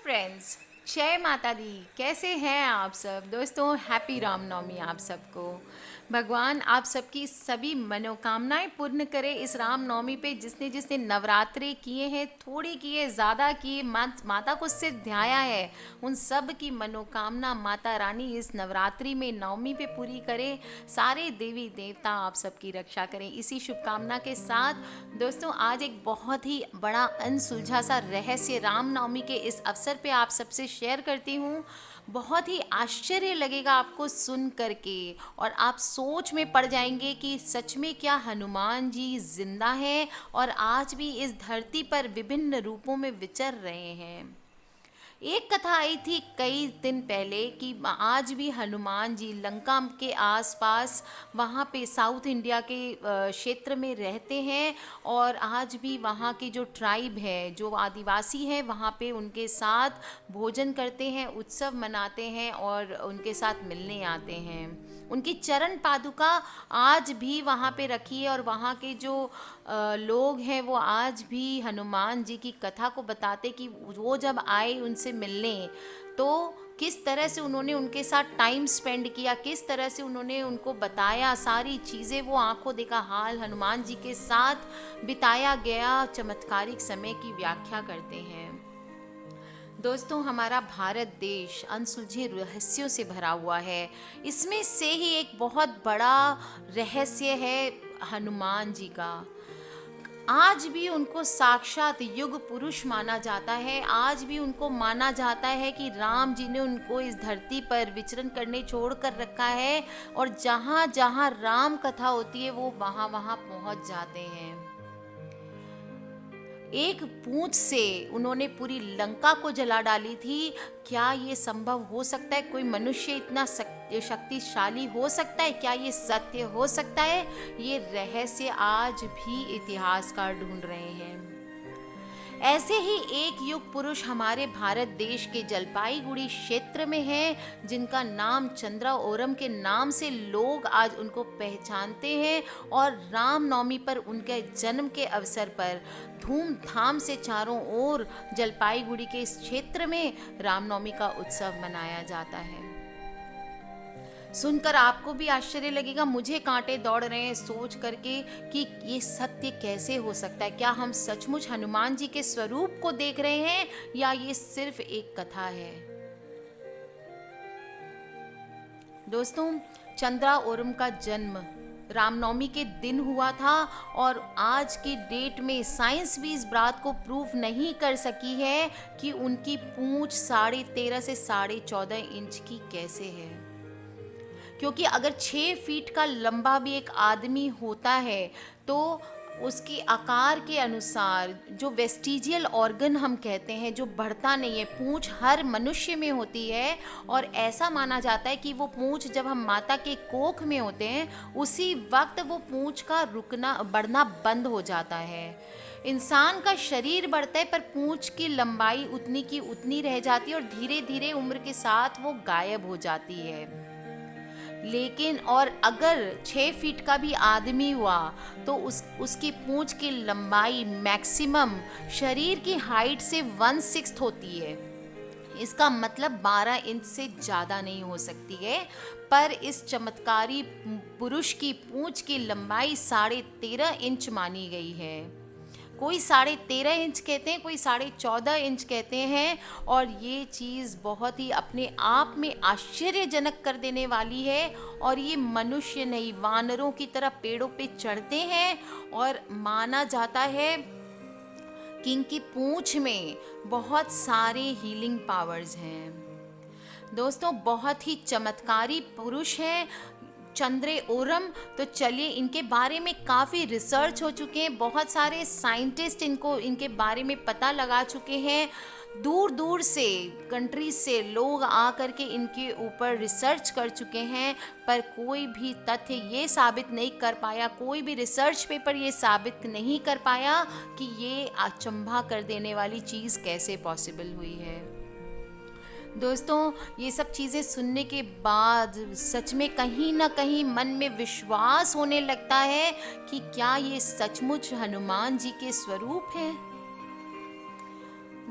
Friends, जय माता दी। कैसे हैं आप सब दोस्तों? हैप्पी रामनवमी आप सबको। भगवान आप सबकी सभी मनोकामनाएं पूर्ण करे इस रामनवमी पे। जिसने जिसने नवरात्रे किए हैं, थोड़े किए ज़्यादा किए, माता को सिर्फ ध्याया है, उन सब की मनोकामना माता रानी इस नवरात्रि में नवमी पे पूरी करे। सारे देवी देवता आप सबकी रक्षा करें, इसी शुभकामना के साथ दोस्तों आज एक बहुत ही बड़ा अनसुलझा सा रहस्य रामनवमी के इस अवसर पे आप सबसे शेयर करती हूँ। बहुत ही आश्चर्य लगेगा आपको सुन करके, और आप सोच में पड़ जाएंगे कि सच में क्या हनुमान जी जिंदा हैं और आज भी इस धरती पर विभिन्न रूपों में विचर रहे हैं। एक कथा आई थी कई दिन पहले कि आज भी हनुमान जी लंका के आसपास वहाँ पे साउथ इंडिया के क्षेत्र में रहते हैं, और आज भी वहाँ के जो ट्राइब है, जो आदिवासी हैं, वहाँ पे उनके साथ भोजन करते हैं, उत्सव मनाते हैं और उनके साथ मिलने आते हैं। उनकी चरण पादुका आज भी वहाँ पे रखी है, और वहाँ के जो लोग हैं वो आज भी हनुमान जी की कथा को बताते कि वो जब आए उनसे मिलने, तो किस तरह से उन्होंने उनके साथ टाइम स्पेंड किया, किस तरह से उन्होंने उनको बताया सारी चीज़ें, वो आंखों देखा हाल हनुमान जी के साथ बिताया गया चमत्कारिक समय की व्याख्या करते हैं। दोस्तों, हमारा भारत देश अनसुलझे रहस्यों से भरा हुआ है। इसमें से ही एक बहुत बड़ा रहस्य है हनुमान जी का। आज भी उनको साक्षात युग पुरुष माना जाता है। आज भी उनको माना जाता है कि राम जी ने उनको इस धरती पर विचरण करने छोड़ कर रखा है, और जहाँ जहाँ राम कथा होती है वो वहाँ वहाँ पहुँच जाते हैं। एक पूंछ से उन्होंने पूरी लंका को जला डाली थी। क्या ये संभव हो सकता है? कोई मनुष्य इतना शक्तिशाली हो सकता है? क्या ये सत्य हो सकता है? ये रहस्य आज भी इतिहासकार ढूंढ रहे हैं। ऐसे ही एक युग पुरुष हमारे भारत देश के जलपाईगुड़ी क्षेत्र में हैं, जिनका नाम चंद्रा ओरम के नाम से लोग आज उनको पहचानते हैं, और रामनवमी पर उनके जन्म के अवसर पर धूमधाम से चारों ओर जलपाईगुड़ी के इस क्षेत्र में रामनवमी का उत्सव मनाया जाता है। सुनकर आपको भी आश्चर्य लगेगा, मुझे कांटे दौड़ रहे हैं सोच करके कि ये सत्य कैसे हो सकता है। क्या हम सचमुच हनुमान जी के स्वरूप को देख रहे हैं, या ये सिर्फ एक कथा है? दोस्तों, चंद्रा ओरम का जन्म रामनवमी के दिन हुआ था, और आज की डेट में साइंस भी इस बात को प्रूव नहीं कर सकी है कि उनकी पूंछ 13.5 से 14.5 इंच की कैसे है। क्योंकि अगर 6 फीट का लंबा भी एक आदमी होता है, तो उसके आकार के अनुसार जो वेस्टिजियल ऑर्गन हम कहते हैं, जो बढ़ता नहीं है, पूंछ हर मनुष्य में होती है, और ऐसा माना जाता है कि वो पूंछ जब हम माता के कोख में होते हैं उसी वक्त वो पूंछ का रुकना बढ़ना बंद हो जाता है। इंसान का शरीर बढ़ता है पर पूंछ की लंबाई उतनी की उतनी रह जाती है, और धीरे धीरे उम्र के साथ वो गायब हो जाती है। लेकिन और अगर 6 फीट का भी आदमी हुआ तो उसकी पूंछ की लंबाई मैक्सिमम शरीर की हाइट से 1/6 होती है। इसका मतलब 12 इंच से ज़्यादा नहीं हो सकती है। पर इस चमत्कारी पुरुष की पूंछ की लंबाई 13.5 इंच मानी गई है। कोई 13.5 इंच कहते हैं, कोई 14.5 इंच कहते हैं, और ये चीज़ बहुत ही अपने आप में आश्चर्यजनक कर देने वाली है। और ये मनुष्य नहीं, वानरों की तरह पेड़ों पे चढ़ते हैं, और माना जाता है कि इनकी पूंछ में बहुत सारे हीलिंग पावर्स हैं। दोस्तों, बहुत ही चमत्कारी पुरुष हैं चंद्रे ओरम। तो चलिए, इनके बारे में काफ़ी रिसर्च हो चुके हैं, बहुत सारे साइंटिस्ट इनके बारे में पता लगा चुके हैं। दूर दूर से कंट्रीज से लोग आ करके इनके ऊपर रिसर्च कर चुके हैं, पर कोई भी तथ्य ये साबित नहीं कर पाया, कोई भी रिसर्च पेपर ये साबित नहीं कर पाया कि ये अचंभा कर देने वाली चीज़ कैसे पॉसिबल हुई है। दोस्तों, ये सब चीज़ें सुनने के बाद सच में कहीं ना कहीं मन में विश्वास होने लगता है कि क्या ये सचमुच हनुमान जी के स्वरूप हैं।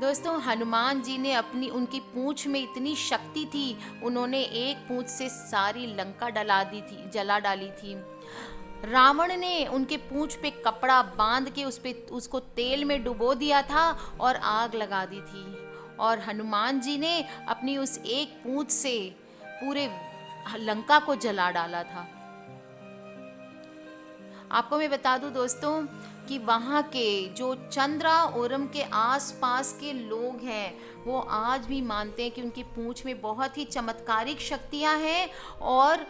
दोस्तों, हनुमान जी ने अपनी उनकी पूंछ में इतनी शक्ति थी, उन्होंने एक पूंछ से सारी लंका जला डाली थी। रावण ने उनके पूंछ पे कपड़ा बांध के उसको तेल में डुबो दिया था और आग लगा दी थी। और हनुमान जी ने अपनी उस एक पूंछ से पूरे लंका को जला डाला था। आपको मैं बता दूं दोस्तों कि वहाँ के जो चंद्राओरम के आसपास के लोग हैं, वो आज भी मानते हैं कि उनकी पूंछ में बहुत ही चमत्कारिक शक्तियाँ हैं। और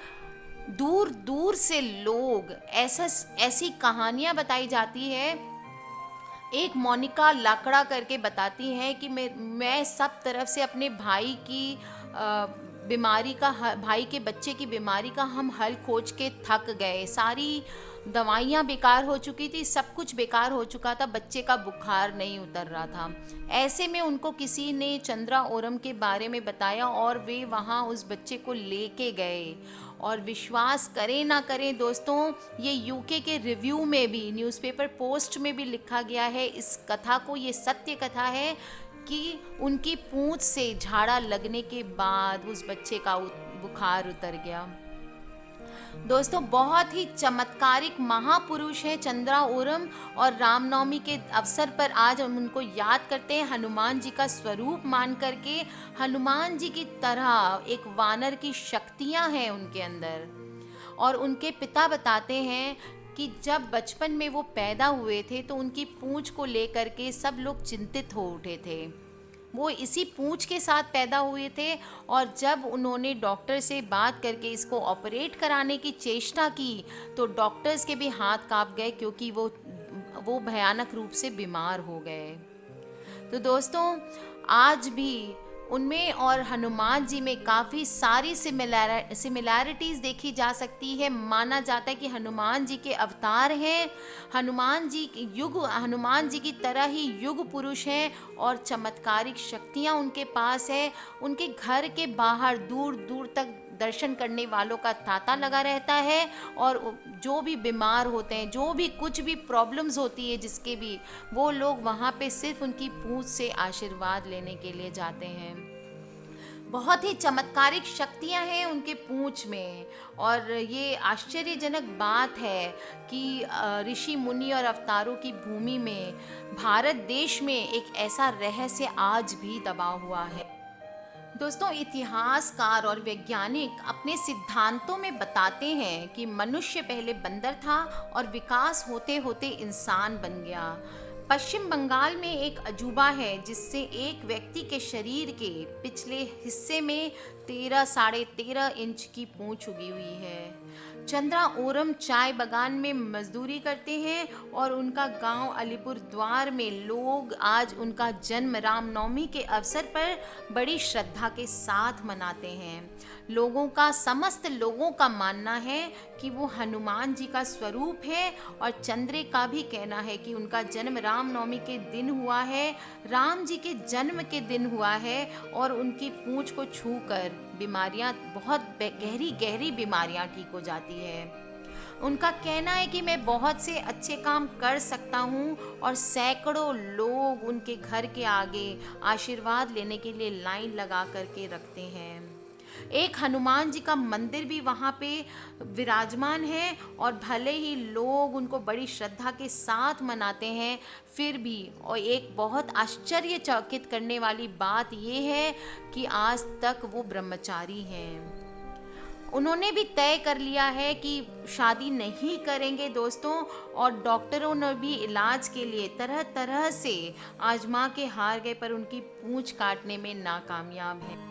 दूर दूर से लोग ऐसी कहानियाँ बताई जाती है। एक मोनिका लाकड़ा करके बताती हैं कि मैं सब तरफ से अपने भाई के बच्चे की बीमारी का हम हल खोज के थक गए। सारी दवाइयाँ बेकार हो चुकी थी, सब कुछ बेकार हो चुका था, बच्चे का बुखार नहीं उतर रहा था। ऐसे में उनको किसी ने चंद्राओरम के बारे में बताया और वे वहाँ उस बच्चे को लेके गए। और विश्वास करें ना करें दोस्तों, ये यूके के रिव्यू में भी, न्यूज़पेपर पोस्ट में भी लिखा गया है इस कथा को। ये सत्य कथा है कि उनकी पूंछ से झाड़ा लगने के बाद उस बच्चे का बुखार उतर गया। दोस्तों, बहुत ही चमत्कारिक महापुरुष है चंद्राओरम। और रामनवमी के अवसर पर आज हम उनको याद करते हैं हनुमान जी का स्वरूप मान करके। हनुमान जी की तरह एक वानर की शक्तियां हैं उनके अंदर। और उनके पिता बताते हैं कि जब बचपन में वो पैदा हुए थे तो उनकी पूंछ को लेकर के सब लोग चिंतित हो उठे थे। वो इसी पूंछ के साथ पैदा हुए थे। और जब उन्होंने डॉक्टर से बात करके इसको ऑपरेट कराने की चेष्टा की तो डॉक्टर्स के भी हाथ कांप गए, क्योंकि वो भयानक रूप से बीमार हो गए। तो दोस्तों, आज भी उनमें और हनुमान जी में काफ़ी सारी सिमिलैरिटीज़ देखी जा सकती है। माना जाता है कि हनुमान जी के अवतार हैं, हनुमान जी की तरह ही युग पुरुष हैं और चमत्कारिक शक्तियाँ उनके पास है। उनके घर के बाहर दूर दूर तक दर्शन करने वालों का तांता लगा रहता है। और जो भी बीमार होते हैं, जो भी कुछ भी प्रॉब्लम्स होती है जिसके भी, वो लोग वहाँ पे सिर्फ उनकी पूंछ से आशीर्वाद लेने के लिए जाते हैं। बहुत ही चमत्कारिक शक्तियाँ हैं उनके पूंछ में। और ये आश्चर्यजनक बात है कि ऋषि मुनि और अवतारों की भूमि में भारत देश में एक ऐसा रहस्य आज भी दबा हुआ है। दोस्तों, इतिहासकार और वैज्ञानिक अपने सिद्धांतों में बताते हैं कि मनुष्य पहले बंदर था और विकास होते होते इंसान बन गया। पश्चिम बंगाल में एक अजूबा है जिससे एक व्यक्ति के शरीर के पिछले हिस्से में 13-13.5 इंच की पूंछ उगी हुई है। चंद्राओरम चाय बागान में मजदूरी करते हैं और उनका गांव अलीपुर द्वार में लोग आज उनका जन्म रामनवमी के अवसर पर बड़ी श्रद्धा के साथ मनाते हैं। समस्त लोगों का मानना है कि वो हनुमान जी का स्वरूप है। और चंद्रे का भी कहना है कि उनका जन्म रामनवमी के दिन हुआ है, राम जी के जन्म के दिन हुआ है। और उनकी पूंछ को छूकर बीमारियां, बहुत गहरी गहरी बीमारियां ठीक हो जाती है। उनका कहना है कि मैं बहुत से अच्छे काम कर सकता हूँ। और सैकड़ों लोग उनके घर के आगे आशीर्वाद लेने के लिए लाइन लगा करके रखते हैं। एक हनुमान जी का मंदिर भी वहाँ पे विराजमान है। और भले ही लोग उनको बड़ी श्रद्धा के साथ मनाते हैं, फिर भी और एक बहुत आश्चर्यचकित करने वाली बात ये है कि आज तक वो ब्रह्मचारी हैं। उन्होंने भी तय कर लिया है कि शादी नहीं करेंगे दोस्तों। और डॉक्टरों ने भी इलाज के लिए तरह तरह से आजमा के हार गए, पर उनकी पूंछ काटने में नाकामयाब हैं।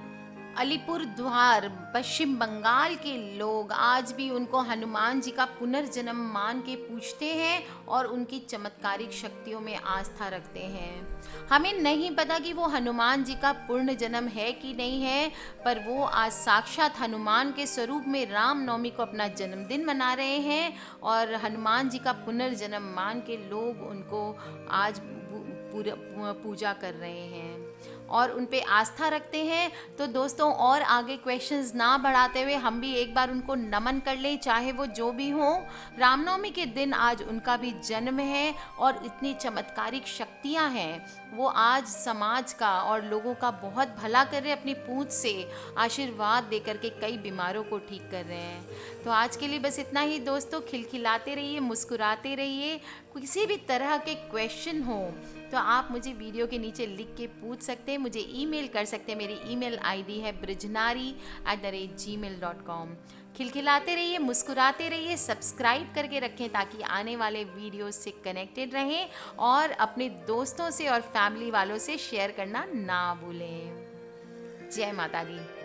अलीपुर द्वार पश्चिम बंगाल के लोग आज भी उनको हनुमान जी का पुनर्जन्म मान के पूजते हैं और उनकी चमत्कारिक शक्तियों में आस्था रखते हैं। हमें नहीं पता कि वो हनुमान जी का पूर्ण जन्म है कि नहीं है, पर वो आज साक्षात हनुमान के स्वरूप में रामनवमी को अपना जन्मदिन मना रहे हैं। और हनुमान जी का पुनर्जन्म मान के लोग उनको आज पूजा कर रहे हैं। और उन पे आस्था रखते हैं। तो दोस्तों और आगे क्वेश्चंस ना बढ़ाते हुए हम भी एक बार उनको नमन कर लें, चाहे वो जो भी हो। रामनवमी के दिन आज उनका भी जन्म है और इतनी चमत्कारिक शक्तियाँ हैं। वो आज समाज का और लोगों का बहुत भला कर रहे हैं, अपनी पूंछ से आशीर्वाद दे करके कई बीमारों को ठीक कर रहे हैं। तो आज के लिए बस इतना ही दोस्तों। खिलखिलाते रहिए, मुस्कुराते रहिए। किसी भी तरह के क्वेश्चन हो तो आप मुझे वीडियो के नीचे लिख के पूछ सकते हैं, मुझे ईमेल कर सकते हैं। मेरी ईमेल आईडी है brijnari@gmail.com। खिलखिलाते रहिए, मुस्कुराते रहिए, सब्सक्राइब करके रखें ताकि आने वाले वीडियो से कनेक्टेड रहें और अपने दोस्तों से और फैमिली वालों से शेयर करना ना भूलें। जय माता दी।